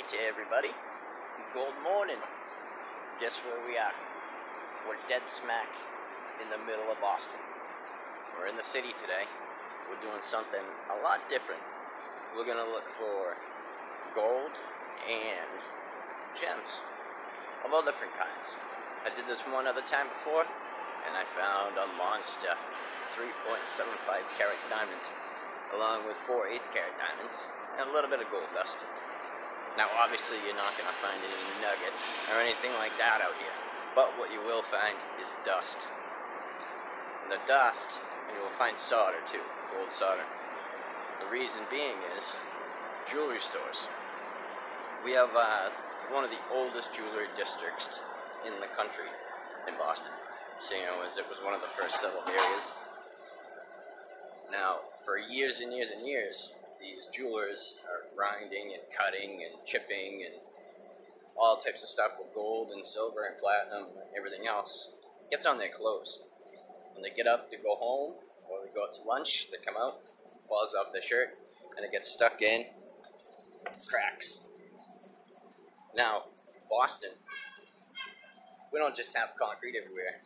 to everybody. Good morning. Guess where we are? We're dead smack in the middle of Boston. We're in the city today. We're doing something a lot different. We're gonna look for gold and gems of all different kinds. I did this one other time before, and I found a monster 3.75 carat diamond, along with 4/8 carat diamonds, and a little bit of gold dust. Now, obviously, you're not going to find any nuggets or anything like that out here, but what you will find is dust. And the dust, and you will find solder too, gold solder. The reason being is jewelry stores. We have one of the oldest jewelry districts in the country in Boston, seeing as it was one of the first settled areas. Now, for years and years and years, these jewelers are grinding and cutting and chipping and all types of stuff with gold and silver and platinum and everything else. It gets on their clothes. When they get up to go home or they go out to lunch, they come out, falls off their shirt, and it gets stuck in, cracks. Now, Boston, we don't just have concrete everywhere.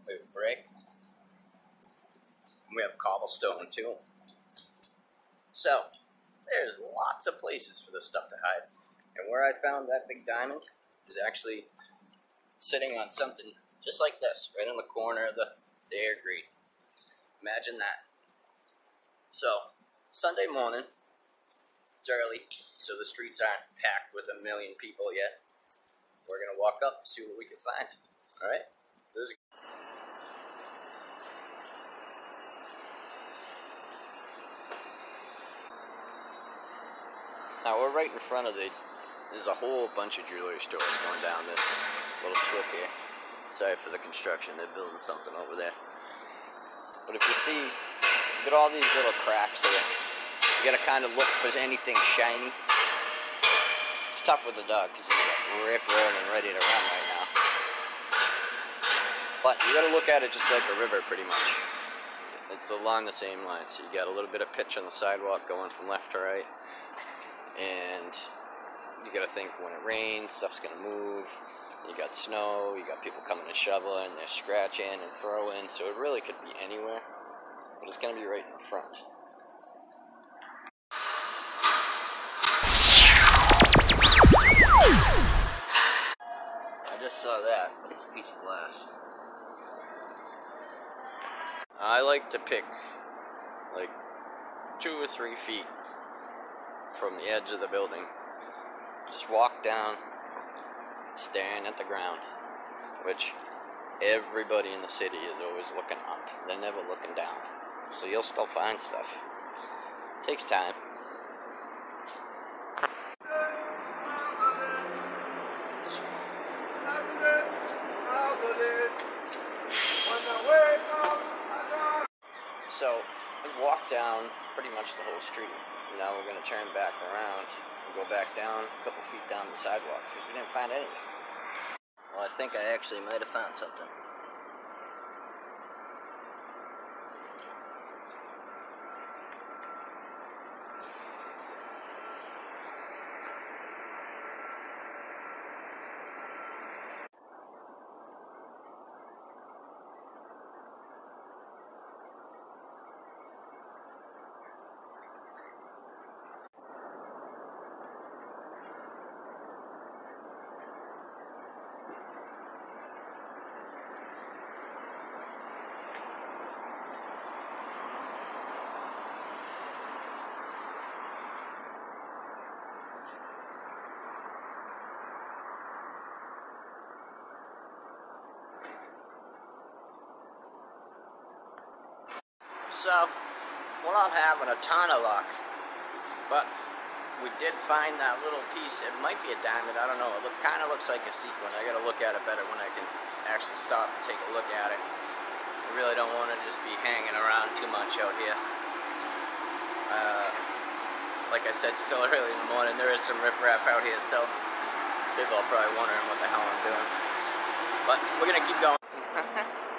We have brick. We have cobblestone too. So, there's lots of places for this stuff to hide. And where I found that big diamond is actually sitting on something just like this, right on the corner of the air grate. Imagine that. So, Sunday morning, it's early, so the streets aren't packed with 1 million people yet. We're going to walk up and see what we can find. Alright? Now we're right in front of there's a whole bunch of jewelry stores going down this little strip here. Sorry for the construction, they're building something over there. But if you see, look at all these little cracks here. You gotta kind of look for anything shiny. It's tough with the dog because he's ripping and ready to run right now. But you gotta look at it just like a river pretty much. It's along the same line, so you got a little bit of pitch on the sidewalk going from left to right. And you gotta think when it rains, stuff's gonna move. You got snow, you got people coming to shovel and they're scratching and throwing, so it really could be anywhere. But it's gonna be right in front. I just saw that, but it's a piece of glass. I like to pick like 2 or 3 feet from the edge of the building. Just walk down, staring at the ground, which everybody in the city is always looking up. They're never looking down. So you'll still find stuff. Takes time. So we walked down pretty much the whole street. Now we're going to turn back around and go back down a couple feet down the sidewalk because we didn't find anything. Well, I think I actually might have found something. So, we're not having a ton of luck, but we did find that little piece. It might be a diamond, I don't know. It kind of looks like a sequin. I gotta look at it better when I can actually stop and take a look at it. I really don't want to just be hanging around too much out here. Like I said, still early in the morning. There is some riffraff out here still. People are probably wondering what the hell I'm doing. But we're gonna keep going.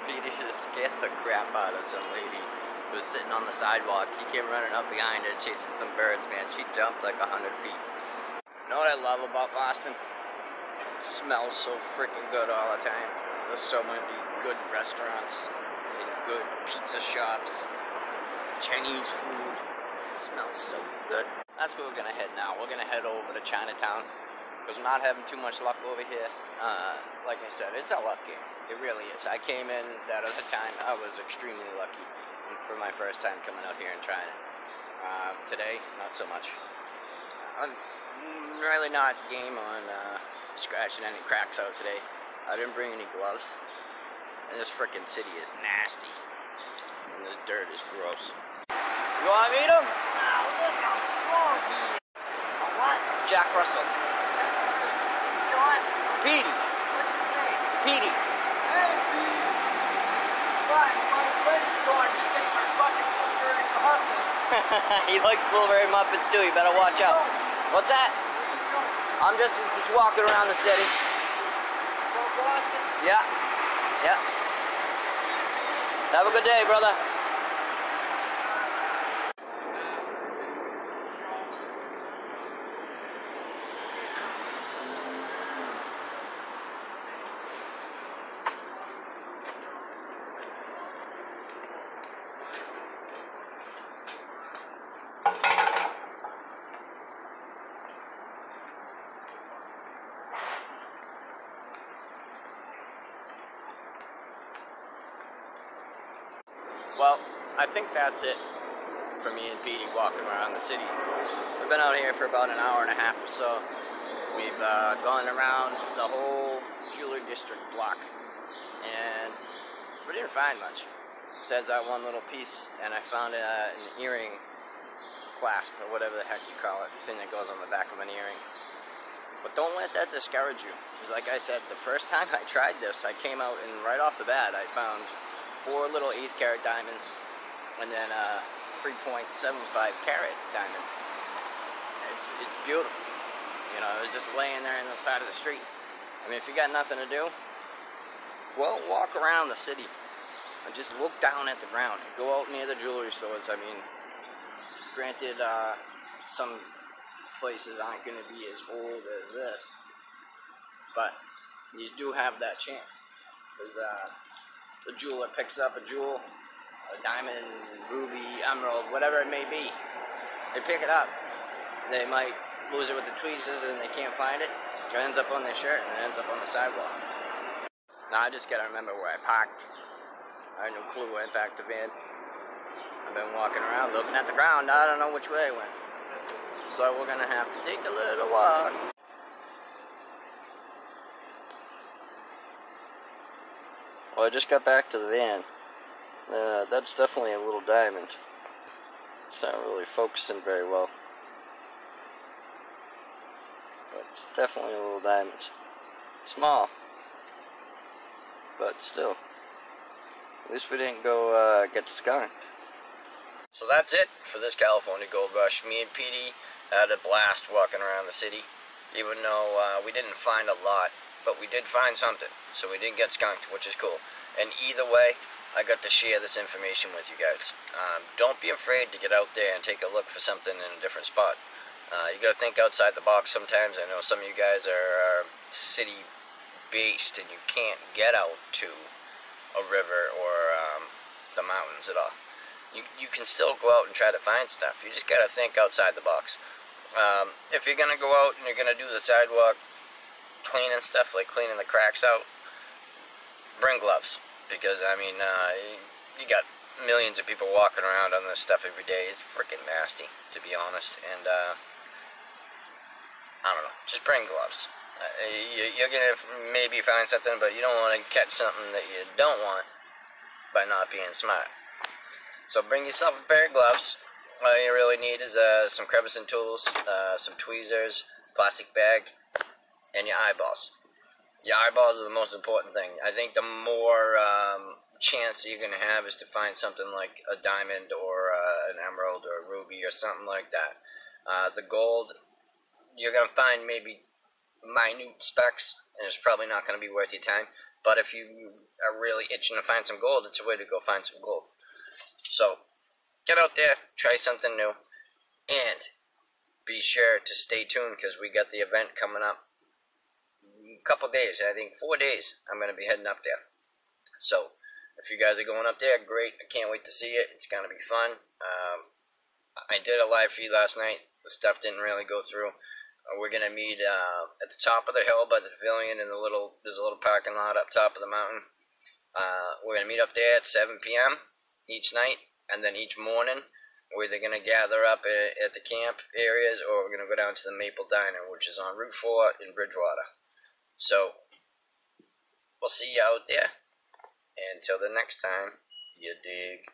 Petey should have scared the crap out of some lady who was sitting on the sidewalk. He came running up behind her, chasing some birds, man. She jumped like 100 feet. You know what I love about Boston? It smells so freaking good all the time. There's so many good restaurants and good pizza shops, Chinese food. It smells so good. That's where we're gonna head now. We're gonna head over to Chinatown because we're not having too much luck over here. Like I said, it's a luck game. It really is. I came in that other time. I was extremely lucky for my first time coming out here and trying it. Today, not so much. I'm really not game on scratching any cracks out today. I didn't bring any gloves. And this frickin' city is nasty. And this dirt is gross. You wanna meet him? Wow, look how close. What? It's Jack Russell. What? It's Petey. What's his name? Petey. Hey, Pete. What? My friend's going. He thinks we're fucking blueberry hustlers. He likes blueberry muffins too. You better watch out. What's that? I'm just walking around the city. Go Boston. Yeah. Yeah. Have a good day, brother. Well, I think that's it for me and Petey walking around the city. We've been out here for about an hour and a half or so. We've gone around the whole jewelry district block, and we didn't find much. Besides that one little piece, and I found an earring clasp, or whatever the heck you call it, the thing that goes on the back of an earring. But don't let that discourage you, because like I said, the first time I tried this, I came out and right off the bat, I found 4 little 1/8-carat diamonds, and then a 3.75-carat diamond. It's beautiful. You know, it was just laying there on the side of the street. I mean, if you got nothing to do, well, walk around the city and just look down at the ground. Go out near the jewelry stores. I mean, granted, some places aren't going to be as old as this, but you do have that chance. Because the jeweler picks up a jewel, a diamond, ruby, emerald, whatever it may be. They pick it up. They might lose it with the tweezers and they can't find it. It ends up on their shirt and it ends up on the sidewalk. Now I just gotta remember where I parked. I had no clue where I parked the van. I've been walking around looking at the ground. I don't know which way I went. So we're gonna have to take a little walk. Well, I just got back to the van. That's definitely a little diamond. It's not really focusing very well. But it's definitely a little diamond. Small. But still. At least we didn't go get skunked. So that's it for this California Gold Rush. Me and Petey had a blast walking around the city. Even though we didn't find a lot. But we did find something. So we didn't get skunked, which is cool. And either way, I got to share this information with you guys. Don't be afraid to get out there and take a look for something in a different spot. You gotta think outside the box sometimes. I know some of you guys are city-based and you can't get out to a river or the mountains at all. You can still go out and try to find stuff. You just gotta think outside the box. If you're gonna go out and you're gonna do the sidewalk cleaning stuff, like cleaning the cracks out, bring gloves. Because, I mean, you got millions of people walking around on this stuff every day. It's freaking nasty, to be honest. And, I don't know. Just bring gloves. You're going to maybe find something, but you don't want to catch something that you don't want by not being smart. So bring yourself a pair of gloves. All you really need is some crevicing tools, some tweezers, plastic bag, and your eyeballs. Your eyeballs are the most important thing. I think the more chance that you're going to have is to find something like a diamond or an emerald or a ruby or something like that. The gold, you're going to find maybe minute specks, and it's probably not going to be worth your time. But if you are really itching to find some gold, it's a way to go find some gold. So, get out there, try something new, and be sure to stay tuned because we got the event coming up in a couple days. I think 4 days. I'm going to be heading up there. So if you guys are going up there, great. I can't wait to see it. It's going to be fun. I did a live feed last night. The stuff didn't really go through. We're going to meet at the top of the hill by the pavilion in there's a little parking lot up top of the mountain. We're going to meet up there at 7 p.m. each night, and then each morning we're either going to gather up at the camp areas or we're going to go down to the Maple Diner, which is on Route 4 in Bridgewater. So we'll see you out there. And until the next time, you dig.